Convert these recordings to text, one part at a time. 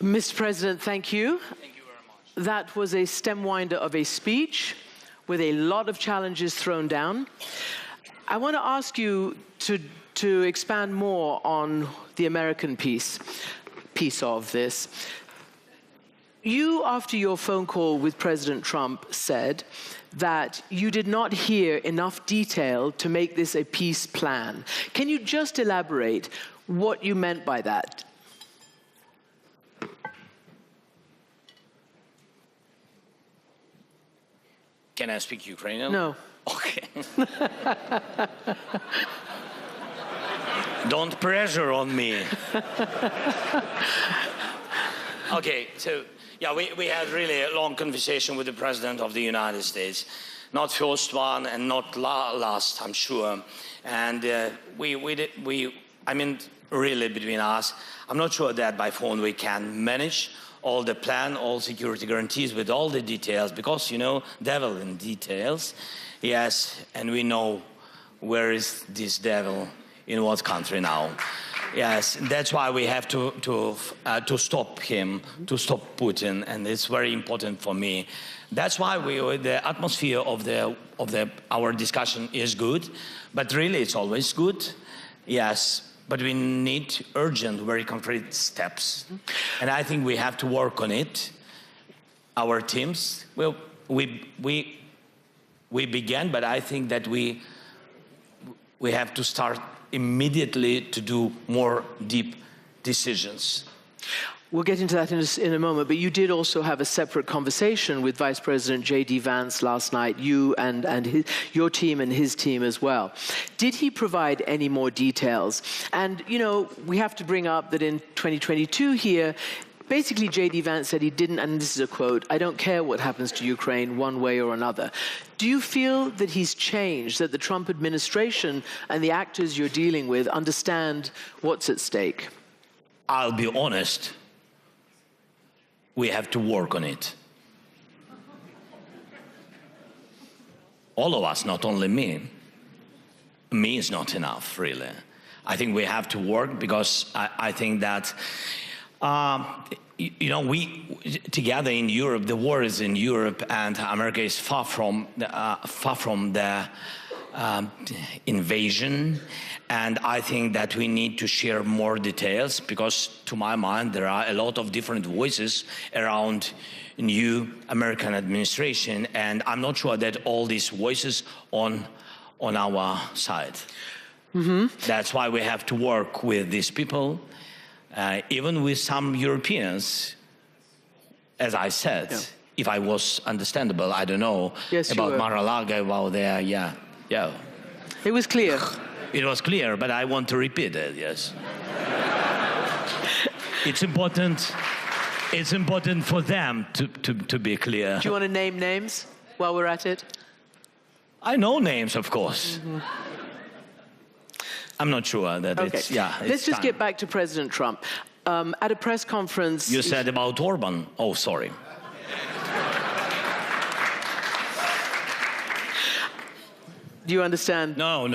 Mr. President, thank you. Thank you very much. That was a stem winder of a speech with a lot of challenges thrown down. I want to ask you to expand more on the American piece of this. You, after your phone call with President Trump, said that you did not hear enough detail to make this a peace plan. Can you just elaborate what you meant by that? Can I speak Ukrainian? No. Okay. Don't pressure on me. Okay, so yeah, we had really a long conversation with the President of the United States. Not first one and not last, I'm sure. And I mean, really between us, I'm not sure that by phone we can manage all the plan, all security guarantees with all the details, because, you know, devil in details. Yes, and we know where is this devil, in what country now. Yes, that's why we have to stop him, to stop Putin, and it's very important for me. That's why the atmosphere of our discussion is good, but really it's always good. Yes. But we need urgent, very concrete steps. And I think we have to work on it. Our teams, well, we began, but I think that we have to start immediately to do more deep decisions. We'll get into that in a moment, but you did also have a separate conversation with Vice President J.D. Vance last night, you and your team and his team as well. Did he provide any more details? And, you know, we have to bring up that in 2022 here, basically J.D. Vance said he didn't, and this is a quote, "I don't care what happens to Ukraine one way or another." Do you feel that he's changed, that the Trump administration and the actors you're dealing with understand what's at stake? I'll be honest. We have to work on it. All of us, not only me. Me is not enough, really. I think we have to work because I think that, you know, we together in Europe, the war is in Europe, and America is far from the invasion. And I think that we need to share more details because, to my mind, there are a lot of different voices around new American administration, and I'm not sure that all these voices on our side. Mm-hmm. That's why we have to work with these people, even with some Europeans, as I said. Yeah. If I was understandable, I don't know, yes, about Mar-a-Lago, about there, yeah. It was clear. It was clear, but I want to repeat it, yes. It's important for them to be clear. Do you want to name names while we're at it? I know names, of course. Mm-hmm. I'm not sure that it's, yeah. Let's just get back to President Trump. At a press conference... You said about Orban. Oh, sorry. Do you understand? No.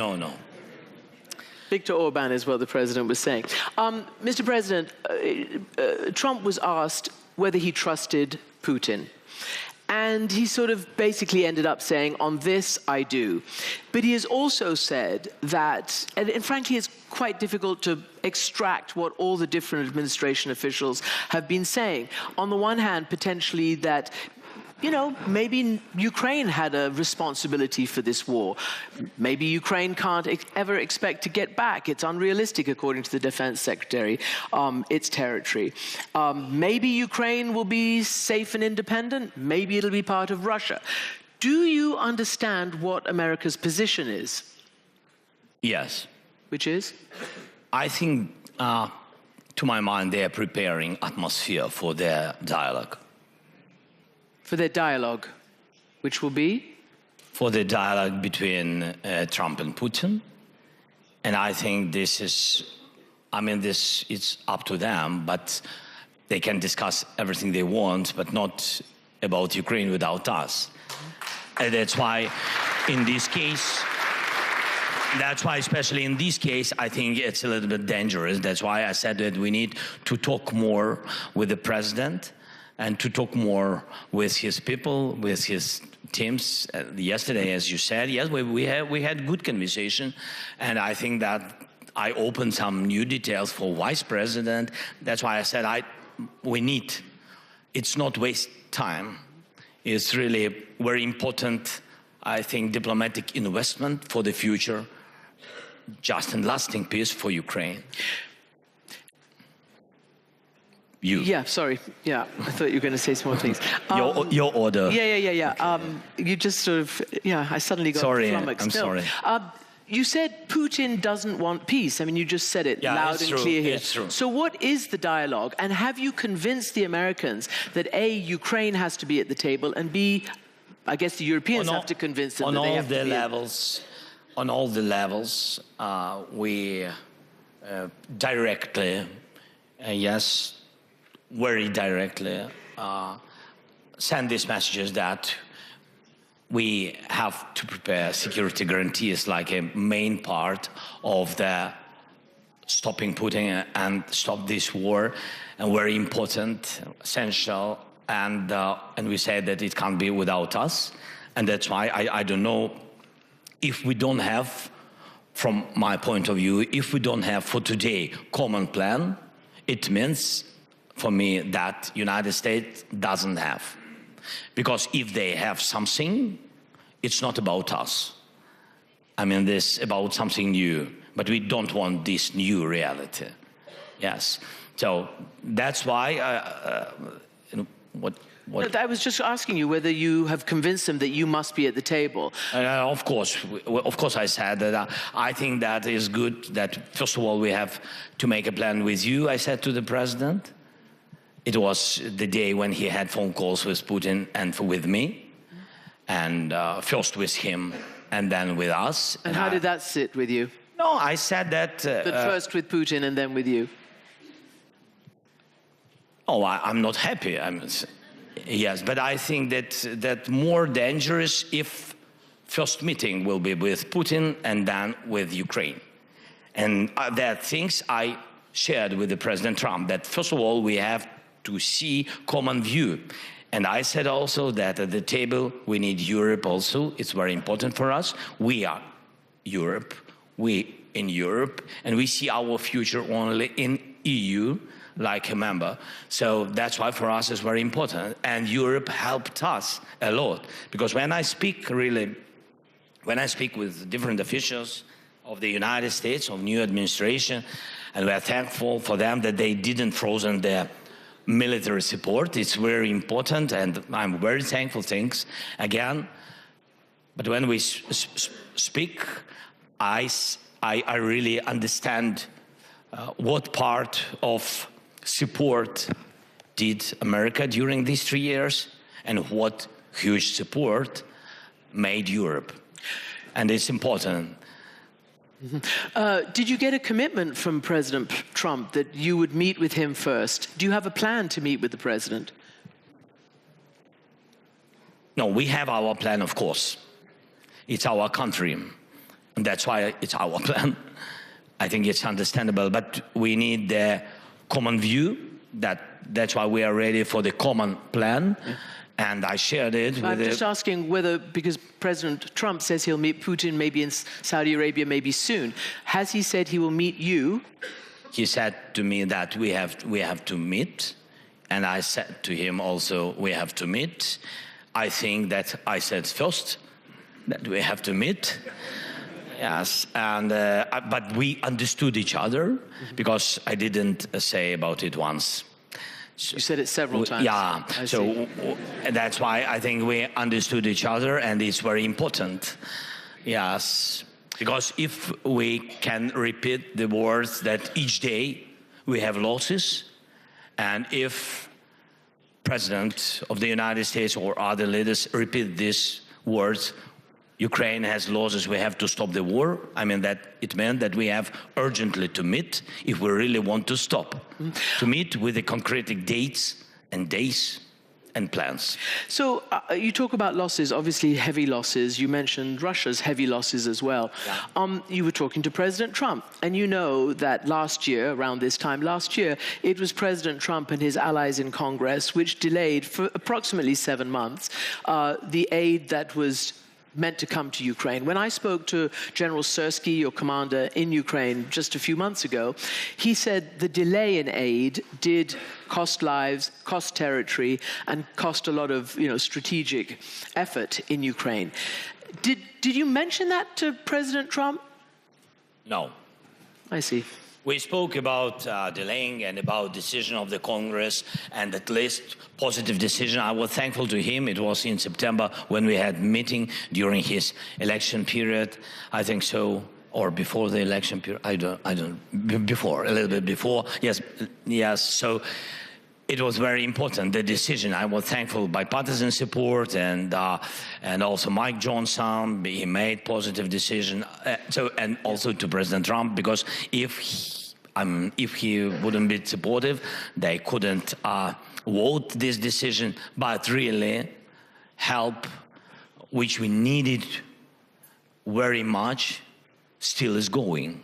Viktor Orban is what the president was saying. Mr. President, Trump was asked whether he trusted Putin. And he sort of basically ended up saying, on this, I do. But he has also said that, and frankly, it's quite difficult to extract what all the different administration officials have been saying. On the one hand, potentially that, you know, maybe Ukraine had a responsibility for this war. Maybe Ukraine can't ever expect to get back. It's unrealistic, according to the defense secretary, its territory. Maybe Ukraine will be safe and independent. Maybe it'll be part of Russia. Do you understand what America's position is? Yes. Which is? I think, to my mind, they are preparing atmosphere for their dialogue. For their dialogue, which will be? For the dialogue between Trump and Putin. And I think this is, I mean, it's up to them, but they can discuss everything they want, but not about Ukraine without us. And that's why, in this case, That's why, especially in this case, I think it's a little bit dangerous. That's why I said that we need to talk more with the president and to talk more with his people, with his teams. Yesterday, as you said, yes, we had good conversation, and I think that I opened some new details for vice president. That's why I said we need. It's not waste time. It's really very important, I think, diplomatic investment for the future, just and lasting peace for Ukraine. Yeah, sorry. Yeah, I thought you were going to say some more things. Your order. Yeah. You just sort of, I suddenly got flummoxed. I'm sorry. You said Putin doesn't want peace. I mean, you just said it loud and clear here. It's true. So what is the dialogue? And have you convinced the Americans that A, Ukraine has to be at the table, and B, I guess the Europeans have to convince them that they have to be on all the levels, we directly, yes, very directly, send these messages that we have to prepare security guarantees like a main part of the stopping Putin and stop this war, and very important, essential, and we say that it can't be without us, and that's why I don't know if we don't have, from my point of view, if we don't have for today common plan, it means for me that United States doesn't have. Because if they have something, it's not about us. I mean, this about something new, but we don't want this new reality. Yes. So that's why, I was just asking you whether you have convinced them that you must be at the table. Of course I said that I think that is good, that first of all we have to make a plan with you, I said to the president. It was the day when he had phone calls with Putin and with me, and first with him and then with us. And how did that sit with you? No, I said that... But first with Putin and then with you? Oh, I'm not happy. Yes, but I think that more dangerous if first meeting will be with Putin and then with Ukraine. And there are things I shared with the President Trump, that first of all we have to see common view. And I said also that at the table we need Europe also. It's very important for us. We are Europe, we in Europe, and we see our future only in EU like a member. So that's why for us it's very important. And Europe helped us a lot. Because when I speak with different officials of the United States, of new administration, and we're thankful for them that they didn't frozen their military support. It's very important, and I'm very thankful, thanks again. But when we speak, I really understand what part of support did America during these 3 years, and what huge support made Europe. And it's important. Did you get a commitment from President Trump that you would meet with him first? Do you have a plan to meet with the president? No, we have our plan, of course. It's our country, and that's why it's our plan. I think it's understandable, but we need the common view. That's why we are ready for the common plan. Yeah. And I shared it with I'm just asking whether, because President Trump says he'll meet Putin maybe in Saudi Arabia maybe soon, has he said he will meet you? He said to me that we have to meet, and I said to him also we have to meet. I think that I said first that we have to meet. Yes, and but we understood each other, because I didn't say about it once. You said it several times. Yeah, so that's why I think we understood each other, and it's very important. Yes, because if we can repeat the words that each day we have losses, and if President of the United States or other leaders repeat these words, Ukraine has losses, we have to stop the war. I mean, that it meant that we have urgently to meet if we really want to stop. To meet with the concrete dates and days and plans. So you talk about losses, obviously heavy losses. You mentioned Russia's heavy losses as well. Yeah. You were talking to President Trump, and you know that last year, around this time last year, it was President Trump and his allies in Congress which delayed for approximately 7 months the aid that was meant to come to Ukraine. When I spoke to General Syrsky, your commander in Ukraine, just a few months ago, he said the delay in aid did cost lives, cost territory, and cost a lot of strategic effort in Ukraine. Did you mention that to President Trump? No. I see. We spoke about delaying and about decision of the Congress, and at least positive decision. I was thankful to him. It was in September when we had meeting during his election period. I think so, or before the election period. I don't. Before, a little bit before. Yes. So it was very important, the decision. I was thankful bipartisan support and also Mike Johnson. He made positive decision. And also to President Trump, because if he wouldn't be supportive, they couldn't vote this decision. But really, help, which we needed very much, still is going.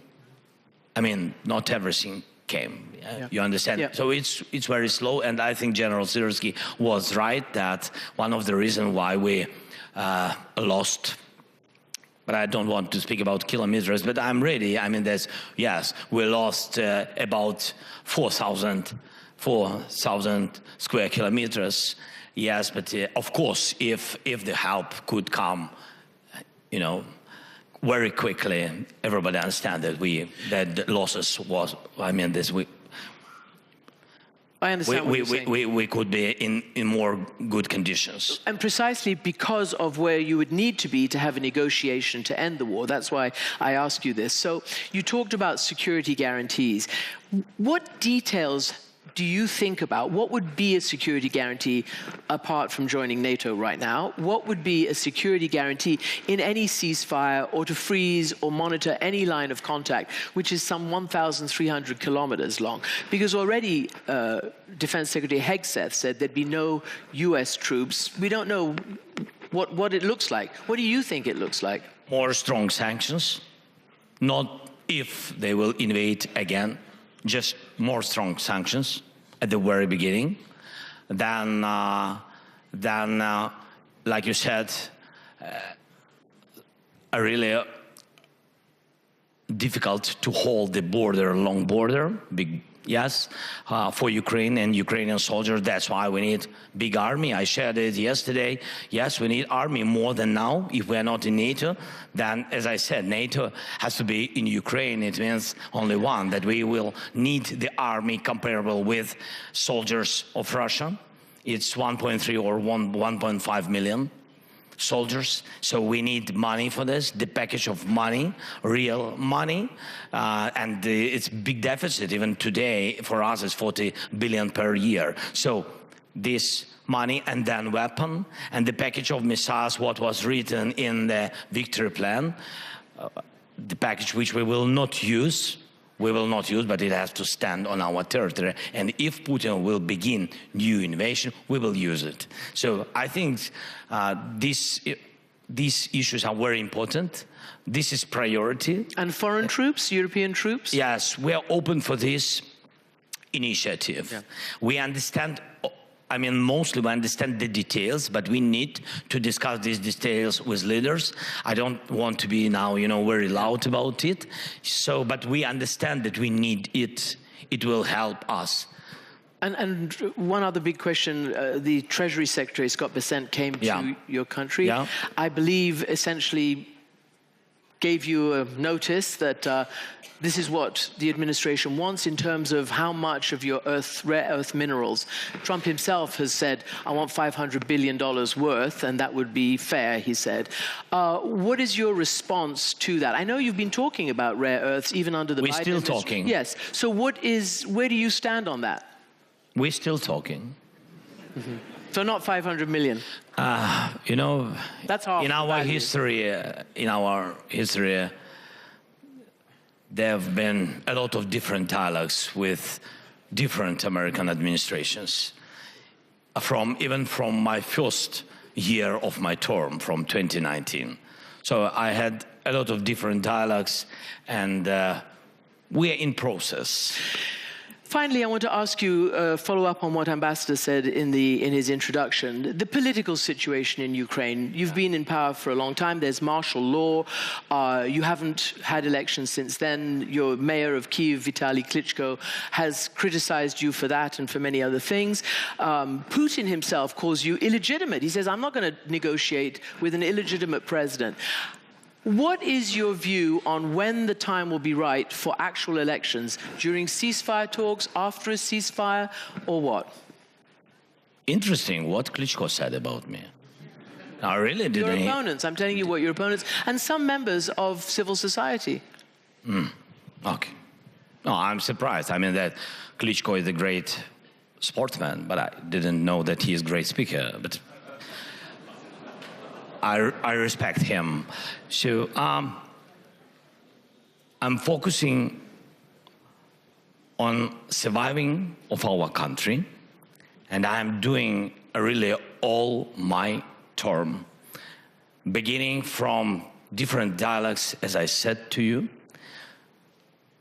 I mean, not everything came. You understand? Yeah. So it's very slow, and I think General Syrsky was right that one of the reasons why we lost, but I don't want to speak about kilometers, but I'm ready. I mean, we lost about 4,000 square kilometers. Yes, but of course, if the help could come, very quickly, everybody understand that the losses was. I mean, I understand what you're saying. We could be in more good conditions. And precisely because of where you would need to be to have a negotiation to end the war. That's why I ask you this. So you talked about security guarantees. What details do you think about? What would be a security guarantee apart from joining NATO right now? What would be a security guarantee in any ceasefire or to freeze or monitor any line of contact, which is some 1,300 kilometers long? Because already Defense Secretary Hegseth said there'd be no US troops. We don't know what it looks like. What do you think it looks like? More strong sanctions, not if they will invade again. Just more strong sanctions at the very beginning, than like you said, really difficult to hold the border, long border, for Ukraine and Ukrainian soldiers. That's why we need big army. I shared it yesterday. Yes, we need army more than now. If we're not in NATO, then, as I said, NATO has to be in Ukraine. It means only one, that we will need the army comparable with soldiers of Russia. It's 1.3 or 1.5 million soldiers. So we need money for this, the package of money, real money, and it's big deficit. Even today, for us, is 40 billion per year. So this money and then weapon and the package of missiles, what was written in the victory plan, the package which we will not use, but it has to stand on our territory. And if Putin will begin new invasion, we will use it. So I think these issues are very important. This is priority. And foreign troops, European troops? Yes, we are open for this initiative. Yeah. We understand, mostly we understand the details, but we need to discuss these details with leaders. I don't want to be now, very loud about it. So, but we understand that we need it. It will help us. And one other big question, the Treasury Secretary, Scott Bessent, came to your country. Yeah. I believe essentially gave you a notice that this is what the administration wants in terms of how much of your rare earth minerals. Trump himself has said, I want $500 billion worth, and that would be fair, he said. What is your response to that? I know you've been talking about rare earths even under the Biden administration. We're still talking. Yes. So where do you stand on that? We're still talking. Mm-hmm. So not 500 million. That's half in our history. There have been a lot of different dialogues with different American administrations. even from my first year of my term, from 2019. So I had a lot of different dialogues, and we're in process. Finally, I want to ask you, follow up on what Ambassador said in his introduction. The political situation in Ukraine. You've been in power for a long time. There's martial law. You haven't had elections since then. Your mayor of Kyiv, Vitaly Klitschko, has criticized you for that and for many other things. Putin himself calls you illegitimate. He says, I'm not going to negotiate with an illegitimate president. What is your view on when the time will be right for actual elections? During ceasefire talks, after a ceasefire, or what? Interesting what Klitschko said about me. I really didn't... Your opponents, I'm telling you what your opponents, and some members of civil society. Okay. No, I'm surprised. I mean, that Klitschko is a great sportsman, but I didn't know that he is a great speaker. But I respect him. So I'm focusing on surviving of our country, and I'm doing really all my term, beginning from different dialogues, as I said to you,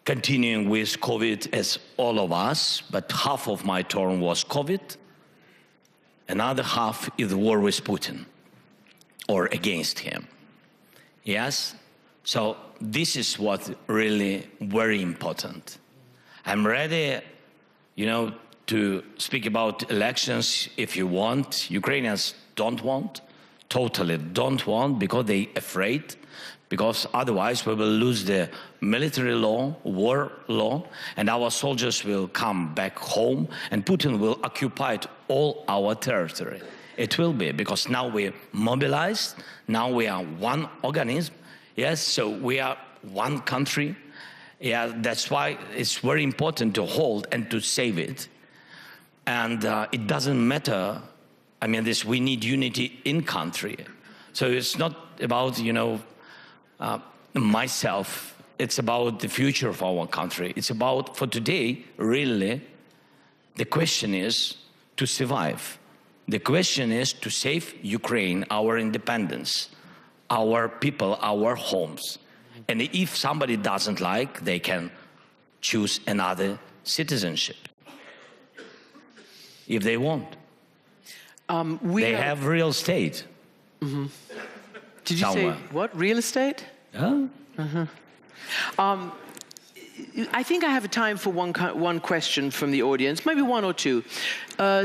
continuing with COVID as all of us, but half of my term was COVID, another half is the war with Putin, or against him. Yes? So this is what really very important. I'm ready, to speak about elections if you want. Ukrainians don't want, totally don't want, because they're afraid, because otherwise we will lose the military law, war law, and our soldiers will come back home, and Putin will occupy all our territory. It will be, because now we're mobilized, now we are one organism, yes, so we are one country. Yeah, that's why it's very important to hold and to save it. And it doesn't matter, I mean, we need unity in country. So it's not about, myself, it's about the future of our country. It's about, for today, really, the question is to survive. The question is to save Ukraine, our independence, our people, our homes. And if somebody doesn't like, they can choose another citizenship, if they want. They have real estate. Mm-hmm. Did you somewhere. say, what, real estate? Yeah. Mm-hmm. I think I have time for one question from the audience, maybe one or two.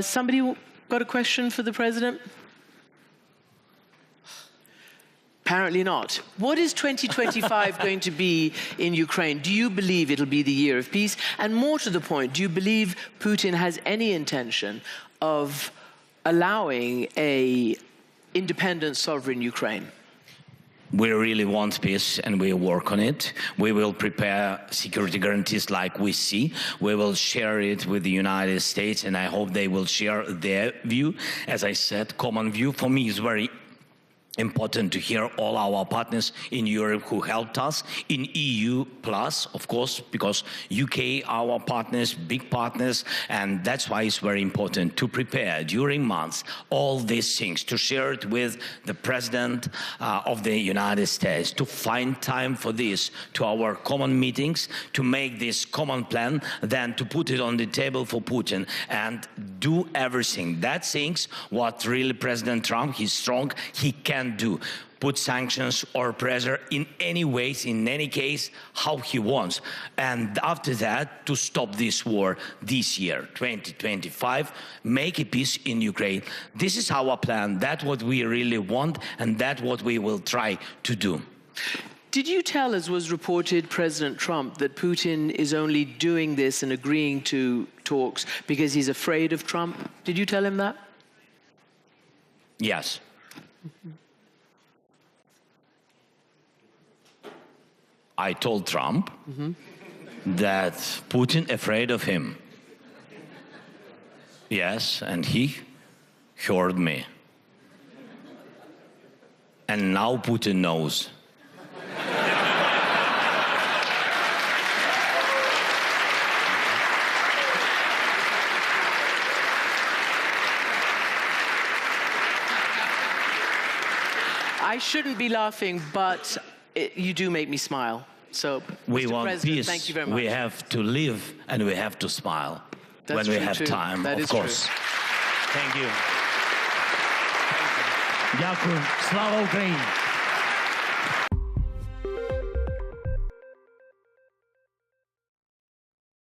Somebody got a question for the president? Apparently not. What is 2025 going to be in Ukraine? Do you believe it'll be the year of peace? And more to the point, do you believe Putin has any intention of allowing an independent, sovereign Ukraine? We really want peace, and we work on it. We will prepare security guarantees like we see. We will share it with the United States, and I hope they will share their view. As I said, common view. For me, is very important to hear all our partners in Europe who helped us, in EU plus, of course, because UK, our partners, big partners, and that's why it's very important to prepare during months all these things, to share it with the President of the United States, to find time for this, to our common meetings, to make this common plan, then to put it on the table for Putin and do everything. That things what really President Trump, he's strong, he can do. Put sanctions or pressure in any ways, in any case, how he wants. And after that, to stop this war this year, 2025, make a peace in Ukraine. This is our plan. That's what we really want, and that's what we will try to do. Did you tell, as was reported, President Trump, that Putin is only doing this and agreeing to talks because he's afraid of Trump? Did you tell him that? Yes. Mm-hmm. I told Trump that Putin afraid of him. Yes, and he heard me. And now Putin knows. I shouldn't be laughing, but you do make me smile. So, we Mr. want President, peace. thank you very much. We have to live and we have to smile That's when we true have too. time, That of is course. true. Thank you. Дякую. Слава Україні!